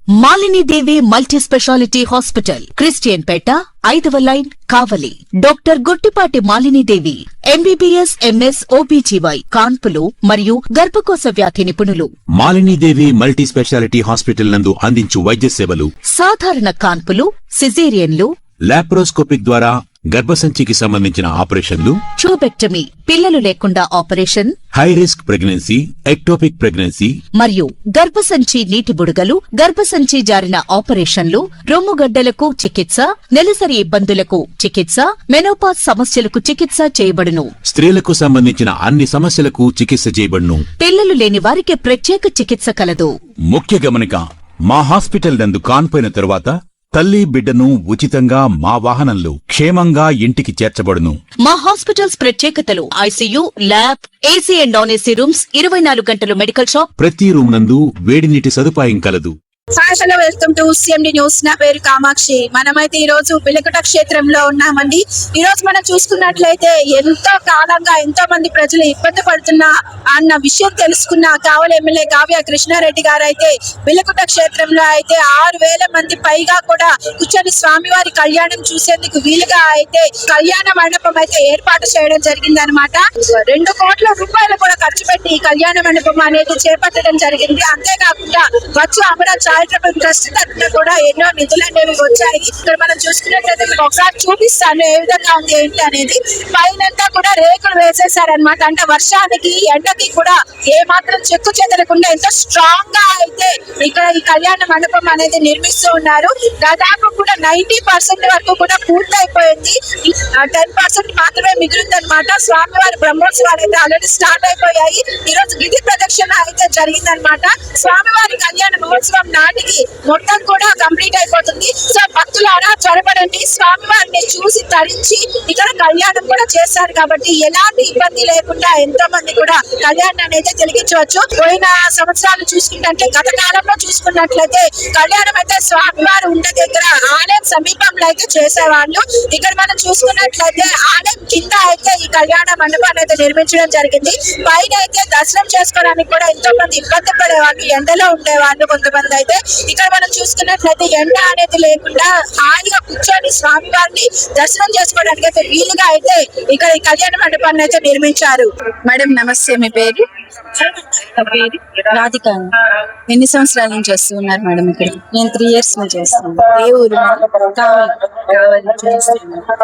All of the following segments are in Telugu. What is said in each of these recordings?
Malini Devi multi speciality hospital, Christian Peta, 5వ line, Kavali. Doctor Guttipati Malinidevi, MBBS, MS, OBGY, కాన్పులు మరియు గర్భకోశ వ్యాధి నిపుణులు. మాలినీదేవి మల్టీ స్పెషాలిటీ హాస్పిటల్ నందు అందించు వైద్య సేవలు: సాధారణ కాన్పులు, సిజేరియన్లు, లాప్రోస్కోపిక్ ద్వారా గర్భసంచికి సంబంధించిన ఆపరేషన్లు, ట్యూబెక్టమీ, పిల్లలు లేకుండా operation, high risk pregnancy, ectopic pregnancy మరియు గర్భసంచి నీటి బుడగలు, గర్భసంచి జారిన ఆపరేషన్లు, రొమ్ముగడ్డలకు చికిత్స, నెలసరి ఇబ్బందులకు చికిత్స, మెనోపాజ్ సమస్యలకు చికిత్స చేయబడును. స్త్రీలకు సంబంధించిన అన్ని సమస్యలకు చికిత్స చేయబడును. పిల్లలు లేని వారికి ప్రత్యేక చికిత్స కలదు. ముఖ్య గమనిక: మా హాస్పిటల్ నందు కాన్పోయిన తరువాత తల్లి బిడ్డను ఉచితంగా మా వాహనంలో క్షేమంగా ఇంటికి చేర్చబడును. మా హాస్పిటల్స్ ప్రత్యేకతలు: ICU, lab, AC and non AC rooms, 24 గంటలు మెడికల్ షాప్, ప్రతి రూమ్ నందు వేడి నీటి సదుపాయం కలదు. Hello, welcome to CMD news. నా పేరు కామాక్షి. మనమైతే ఈ రోజు పిలకట క్షేత్రంలో ఉన్నామండి. ఈ రోజు మనం చూసుకున్నట్లయితే ఎంతో కాలంగా ఎంతో మంది ప్రజలు ఇబ్బంది పడుతున్నా అన్న విషయం తెలుసుకున్న కావలి ఎమ్మెల్యే కావ్య కృష్ణారెడ్డి గారు అయితే పిలకట క్షేత్రంలో అయితే 6,000 మంది పైగా కూడా కూర్చొని స్వామివారి కళ్యాణం చూసేందుకు వీలుగా అయితే కళ్యాణ మండపం అయితే ఏర్పాటు చేయడం జరిగింది అనమాట. 2 కోట్ల రూపాయలు కూడా ఖర్చు పెట్టి ఈ కళ్యాణ మండపం అనేది చేపట్టడం జరిగింది. అంతేకాకుండా వచ్చు అమరా చారిటబుల్ ట్రస్ట్ తరఫున కూడా ఎన్నో నిధులు అనేవి వచ్చాయి. ఇక్కడ మనం చూసుకున్నట్లయితే మీకు ఒకసారి చూపిస్తాను ఏ విధంగా ఉంది ఏంటి అనేది. పైనంతా కూడా రేకులు వేసేసారనమాట. అంటే వర్షానికి ఎండకి కూడా ఏ మాత్రం చెక్కు చెదరకుండా ఎంతో స్ట్రాంగ్ గా అయితే ఇక్కడ ఈ కళ్యాణ మండపం అనేది నిర్మిస్తూ ఉన్నారు. దాదాపు కూడా 90% వరకు కూడా పూర్తయిపోయింది. 10% మాత్రమే మిగిలిందనమాట. స్వామివారి బ్రహ్మోత్సవాలు అయితే ఆల్రెడీ స్టార్ట్ అయిపోయాయి. ఈ రోజు గిరి ప్రదక్షిణ అయితే జరిగిందనమాట. స్వామివారి కళ్యాణ మహోత్సవం నాటికి మొత్తం కూడా కంప్లీట్ అయిపోతుంది. సో భక్తులారా త్వరపడండి. స్వామివారిని చూసి తరించి ఇక్కడ కళ్యాణం కూడా చేస్తారు కాబట్టి ఎలాంటి ఇబ్బంది లేకుండా ఎంతో మంది కూడా కళ్యాణాన్ని అయితే తిరిగించవచ్చు. పోయిన సంవత్సరాలు చూసుకుంటే గత కాలంలో చూసుకున్నట్లయితే కళ్యాణం అయితే స్వామివారు ఉండే దగ్గర ఆలయం సమీపంలో అయితే చేసేవాళ్ళు. ఇక్కడ మనం చూసుకున్నట్లయితే ఆలయం కింద అయితే ఈ కళ్యాణ మండపాన్ని అయితే నిర్మించడం జరిగింది. పైన అయితే దర్శనం చేసుకోవడానికి కూడా ఎంతో మంది ఇబ్బంది పడేవాళ్ళు, ఎండలో ఉండేవాళ్ళు కొంతమంది అయితే. ఇక్కడ మనం చూసుకున్నట్లయితే ఎండ అనేది లేకుండా హాయిగా కూర్చొని స్వామివారిని దర్శనం చేసుకోవడానికి అయితే వీలుగా అయితే ఇక్కడ ఈ కళ్యాణ మండపాన్ని అయితే నిర్మించారు. మేడం నమస్తే, మీ పేరు? రాధిక. ఎన్ని సంవత్సరాల నుంచి వస్తున్నారు మేడం ఇక్కడ? నేను 3 years నుంచి చేస్తాను. ఏ ఊరు?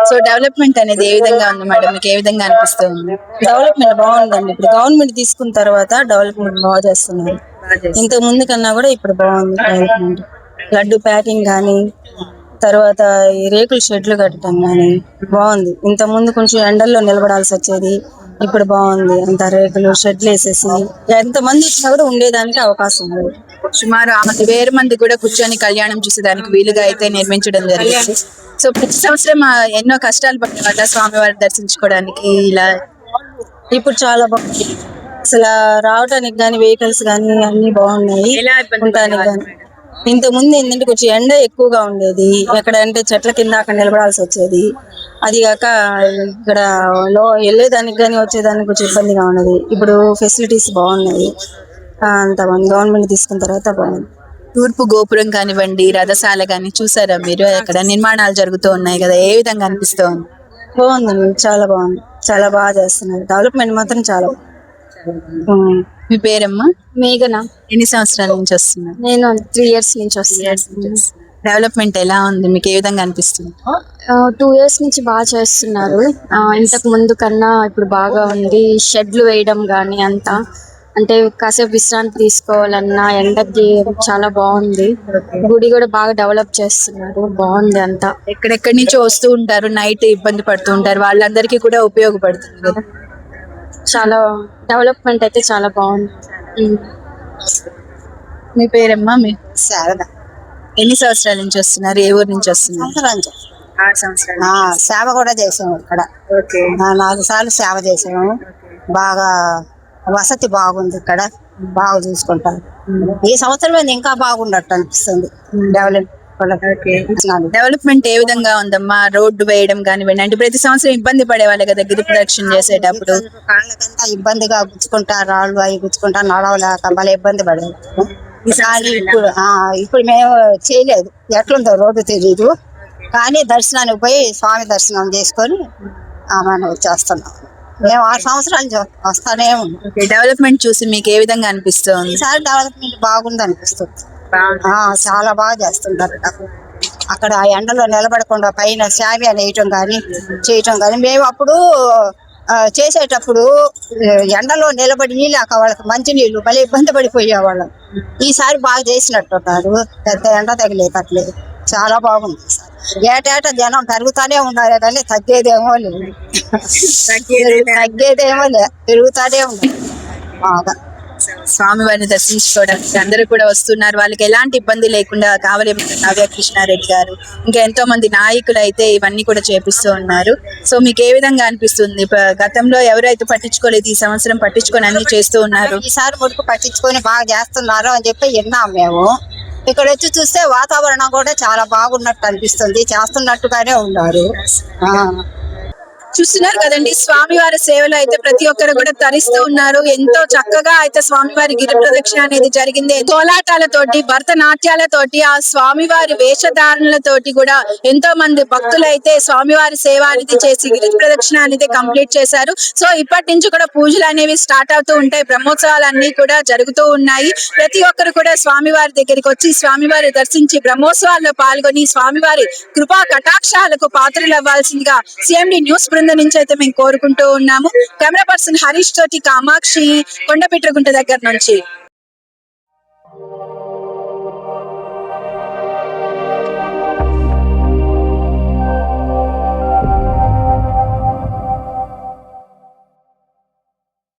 సో డెవలప్మెంట్ అనేది ఏ విధంగా ఉంది మేడం, మీకు ఏ విధంగా అనిపిస్తుంది? డెవలప్మెంట్ బాగుందండి. ఇప్పుడు గవర్నమెంట్ తీసుకున్న తర్వాత డెవలప్మెంట్ బాగా చేస్తున్నారు. ఇంతకు ముందు కన్నా కూడా ఇప్పుడు బాగుంది డెవలప్మెంట్. లడ్డు ప్యాకింగ్ కానీ, తర్వాత ఈ రేకుల షెడ్లు కట్టడం కానీ బాగుంది. ఇంత ముందు కొంచెం ఎండల్లో నిలబడాల్సి వచ్చేది, ఇప్పుడు బాగుంది. అంత రేకులు షెడ్లు వేసేసి ఎంతమంది వచ్చినా కూడా ఉండేదానికి అవకాశం ఉంది. సుమారు 6,000 మంది కూడా కూర్చొని కళ్యాణం చూసేదానికి వీలుగా అయితే నిర్మించడం జరిగింది. సో ప్రతి సంవత్సరం ఎన్నో కష్టాలు పడిన స్వామివారిని దర్శించుకోవడానికి ఇలా ఇప్పుడు చాలా బాగుంది. అసలు రావడానికి కానీ వెహికల్స్ కానీ అన్ని బాగున్నాయి. ఉండటానికి కానీ ఇంతకు ముందు ఏంటంటే కొంచెం ఎండ ఎక్కువగా ఉండేది. ఎక్కడ అంటే చెట్ల కింద అక్కడ నిలబడాల్సి వచ్చేది. అది కాక ఇక్కడ వెళ్ళేదానికి కానీ వచ్చేదానికి కొంచెం ఇబ్బందిగా ఉన్నది. ఇప్పుడు ఫెసిలిటీస్ బాగున్నాయి. అంత గవర్నమెంట్ తీసుకున్న తర్వాత బాగుంది. తూర్పు గోపురం కానివ్వండి, రథశాల కానీ చూసారా మీరు? అక్కడ నిర్మాణాలు జరుగుతూ ఉన్నాయి కదా, ఏ విధంగా అనిపిస్తుంది? బాగుందండి, చాలా బాగుంది. చాలా బాగా చేస్తున్నారు. డెవలప్మెంట్ మాత్రం చాలా. మీ పేరమ్మా? మేఘన. ఎన్ని సంవత్సరాల నుంచి వస్తున్నారు? నేను 3 years నుంచి వస్తున్నాను. డెవలప్మెంట్ ఎలా ఉంది, మీకు ఏ విధంగా అనిపిస్తుంది? 2 years నుంచి బాగా చేస్తున్నారు. ఇంతకు ముందు కన్నా ఇప్పుడు బాగా ఉంది. షెడ్లు వేయడం కానీ అంతా, అంటే కాసేపు విశ్రాంతి తీసుకోవాలన్నా ఎండకి చాలా బాగుంది. గుడి కూడా బాగా డెవలప్ చేస్తున్నారు, బాగుంది అంతా. ఎక్కడెక్కడి నుంచో వస్తూ ఉంటారు, నైట్ ఇబ్బంది పడుతూ ఉంటారు, వాళ్ళందరికీ కూడా ఉపయోగపడుతుంది కదా. చాలా డెవలప్మెంట్ అయితే చాలా బాగుంది. మీ పేరమ్మా? మీ శారద. ఎన్ని సంవత్సరాల నుంచి వస్తున్నారు? ఏ ఊరు నుంచి వస్తున్నారు? 6 సంవత్సరాలు. సేవ కూడా చేసాము ఇక్కడ. 4 సార్లు సేవ చేసాము. బాగా వసతి బాగుంది ఇక్కడ, బాగా చూసుకుంటారు. ఈ సంవత్సరం ఇంకా బాగున్నట్టు అనిపిస్తుంది. డెవలప్మెంట్ ఏ విధంగా ఉందమ్మా? రోడ్డు వేయడం కానివ్వండి, అంటే ప్రతి సంవత్సరం ఇబ్బంది పడేవాళ్ళే కదా గిరి ప్రదక్షిణ చేసేటప్పుడు. కాళ్ళకంతా ఇబ్బందిగా గుచ్చుకుంటారు, రాళ్ళు అవి గుచ్చుకుంటారు, నడవలేక భలే ఇబ్బంది పడేది. కానీ ఇప్పుడు మేము చేయలేదు, ఎట్లుందో రోడ్డు తెలీదు, కానీ దర్శనానికి పోయి స్వామి దర్శనం చేసుకొని మనం వచ్చేస్తున్నాం. మేము 6 సంవత్సరాలు వస్తానే ఉన్నాం. డెవలప్మెంట్ చూసి మీకు ఏ విధంగా అనిపిస్తుంది? ఈసారి డెవలప్మెంట్ బాగుంది అనిపిస్తుంది. చాలా బాగా చేస్తుంటారు. అక్కడ ఆ ఎండలో నిలబడకుండా పైన శామి అని వేయటం కానీ చేయటం కానీ, మేము అప్పుడు చేసేటప్పుడు ఎండలో నిలబడి నీళ్ళాక వాళ్ళకి మంచి నీళ్లు భలే ఇబ్బంది పడిపోయేవాళ్ళం. ఈసారి బాగా చేసినట్టున్నారు, పెద్ద ఎండ తగిలేటట్లేదు, చాలా బాగుంది. ఏటేటా జనం పెరుగుతానే ఉన్నారు కానీ తగ్గేదేమో లేదు, తగ్గేదేమో లేదు, పెరుగుతానే ఉంది బాగా. స్వామివారిని దర్శించుకోవడానికి అందరూ కూడా వస్తున్నారు. వాళ్ళకి ఎలాంటి ఇబ్బంది లేకుండా కావలి నవ్య కృష్ణారెడ్డి గారు ఇంకా ఎంతో మంది నాయకులు అయితే ఇవన్నీ కూడా చేపిస్తూ ఉన్నారు. సో మీకు ఏ విధంగా అనిపిస్తుంది? గతంలో ఎవరైతే పట్టించుకోలేదు, ఈ సంవత్సరం పట్టించుకొని అన్ని చేస్తూ ఉన్నారు. ఈసారి ముడుపు పట్టించుకొని బాగా చేస్తున్నారు అని చెప్పి విన్నాం మేము. ఇక్కడ వచ్చి చూస్తే వాతావరణం కూడా చాలా బాగున్నట్టు అనిపిస్తుంది, చేస్తున్నట్టుగానే ఉన్నారు. చూస్తున్నారు కదండి, స్వామివారి సేవలో అయితే ప్రతి ఒక్కరు కూడా తరిస్తూ ఉన్నారు. ఎంతో చక్కగా అయితే స్వామివారి గిరి ప్రదక్షిణ అనేది జరిగింది. కోలాటాలతోటి, భరతనాట్యాలతోటి, ఆ స్వామివారి వేషధారణలతోటి కూడా ఎంతో మంది భక్తులు అయితే స్వామివారి సేవ అనేది చేసి గిరి ప్రదక్షిణ అనేది కంప్లీట్ చేశారు. సో ఇప్పటి నుంచి కూడా పూజలు అనేవి స్టార్ట్ అవుతూ ఉంటాయి, బ్రహ్మోత్సవాలన్నీ కూడా జరుగుతూ ఉన్నాయి. ప్రతి ఒక్కరు కూడా స్వామివారి దగ్గరికి వచ్చి స్వామివారి దర్శించి బ్రహ్మోత్సవాల్లో పాల్గొని స్వామివారి కృపా కటాక్షాలకు పాత్రలు అవ్వాల్సిందిగా సిఎండి న్యూస్ బృందం నుంచి అయితే మేము కోరుకుంటూ ఉన్నాము. కెమెరా పర్సన్ హరీష్ తోటి కామాక్షి, కొండపిట్రగుంట దగ్గర నుంచి.